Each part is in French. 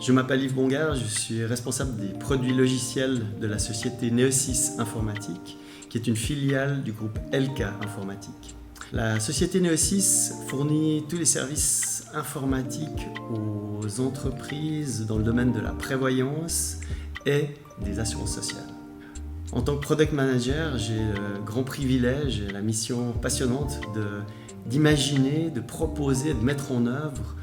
Je m'appelle Yves Bongar, je suis responsable des produits logiciels de la société Neosys Informatique, qui est une filiale du groupe LK Informatique. La société Neosys fournit tous les services informatiques aux entreprises dans le domaine de la prévoyance et des assurances sociales. En tant que product manager, j'ai le grand privilège et la mission passionnante d'imaginer, de proposer, de mettre en œuvre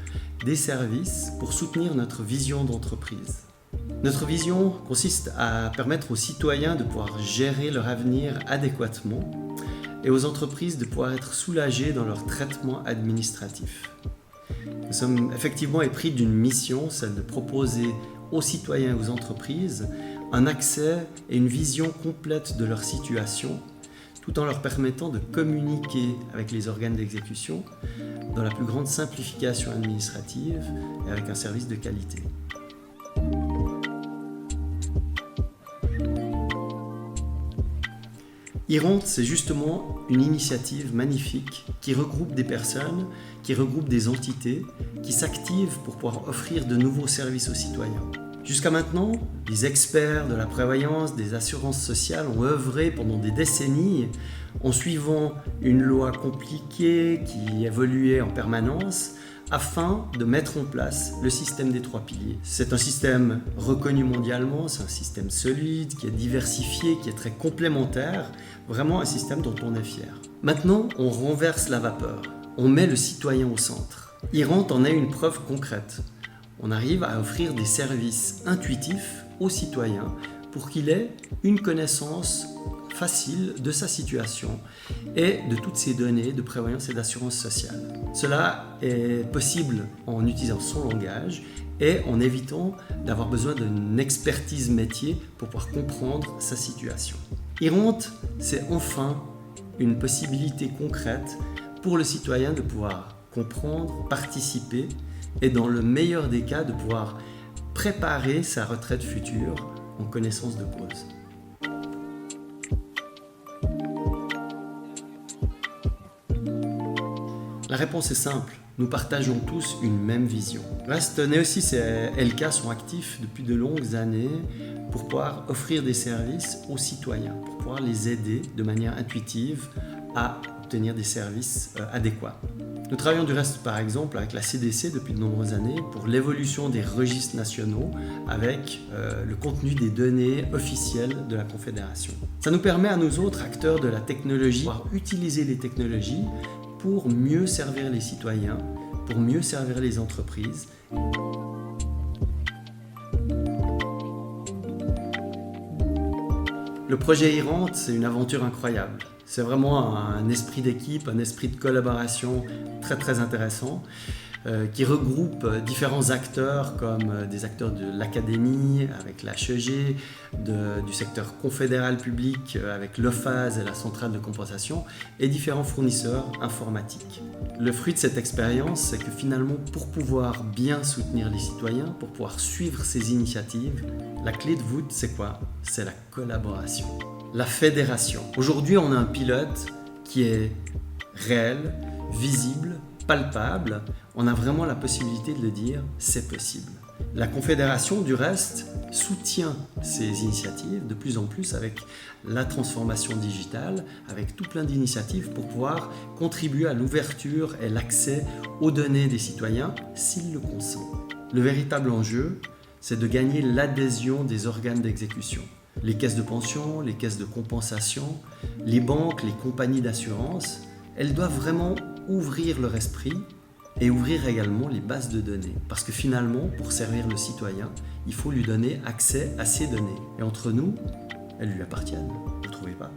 des services pour soutenir notre vision d'entreprise. Notre vision consiste à permettre aux citoyens de pouvoir gérer leur avenir adéquatement et aux entreprises de pouvoir être soulagées dans leur traitement administratif. Nous sommes effectivement épris d'une mission, celle de proposer aux citoyens et aux entreprises un accès et une vision complète de leur situation, tout en leur permettant de communiquer avec les organes d'exécution dans la plus grande simplification administrative et avec un service de qualité. Iront, c'est justement une initiative magnifique qui regroupe des personnes, qui regroupe des entités, qui s'activent pour pouvoir offrir de nouveaux services aux citoyens. Jusqu'à maintenant, les experts de la prévoyance, des assurances sociales ont œuvré pendant des décennies en suivant une loi compliquée qui évoluait en permanence afin de mettre en place le système des 3 piliers. C'est un système reconnu mondialement, c'est un système solide, qui est diversifié, qui est très complémentaire, vraiment un système dont on est fier. Maintenant, on renverse la vapeur, on met le citoyen au centre. Iront en est une preuve concrète. On arrive à offrir des services intuitifs aux citoyens pour qu'il ait une connaissance facile de sa situation et de toutes ses données de prévoyance et d'assurance sociale. Cela est possible en utilisant son langage et en évitant d'avoir besoin d'une expertise métier pour pouvoir comprendre sa situation. Iront, c'est enfin une possibilité concrète pour le citoyen de pouvoir comprendre, participer et dans le meilleur des cas de pouvoir préparer sa retraite future en connaissance de cause. La réponse est simple, nous partageons tous une même vision. Reste Neosys et LK sont actifs depuis de longues années pour pouvoir offrir des services aux citoyens, pour pouvoir les aider de manière intuitive à obtenir des services adéquats. Nous travaillons du reste par exemple avec la CDC depuis de nombreuses années pour l'évolution des registres nationaux avec le contenu des données officielles de la Confédération. Ça nous permet à nous autres acteurs de la technologie de pouvoir utiliser les technologies pour mieux servir les citoyens, pour mieux servir les entreprises. Le projet Iront, c'est une aventure incroyable. C'est vraiment un esprit d'équipe, un esprit de collaboration très très intéressant qui regroupe différents acteurs comme des acteurs de l'académie avec l'HEG, du secteur confédéral public avec l'OFAS et la centrale de compensation et différents fournisseurs informatiques. Le fruit de cette expérience, c'est que finalement, pour pouvoir bien soutenir les citoyens, pour pouvoir suivre ces initiatives, la clé de voûte, c'est quoi ? C'est la collaboration. La fédération. Aujourd'hui, on a un pilote qui est réel, visible, palpable. On a vraiment la possibilité de le dire, c'est possible. La Confédération, du reste, soutient ces initiatives de plus en plus avec la transformation digitale, avec tout plein d'initiatives pour pouvoir contribuer à l'ouverture et l'accès aux données des citoyens s'ils le consentent. Le véritable enjeu, c'est de gagner l'adhésion des organes d'exécution. Les caisses de pension, les caisses de compensation, les banques, les compagnies d'assurance, elles doivent vraiment ouvrir leur esprit et ouvrir également les bases de données. Parce que finalement, pour servir le citoyen, il faut lui donner accès à ces données. Et entre nous, elles lui appartiennent. Vous ne trouvez pas ?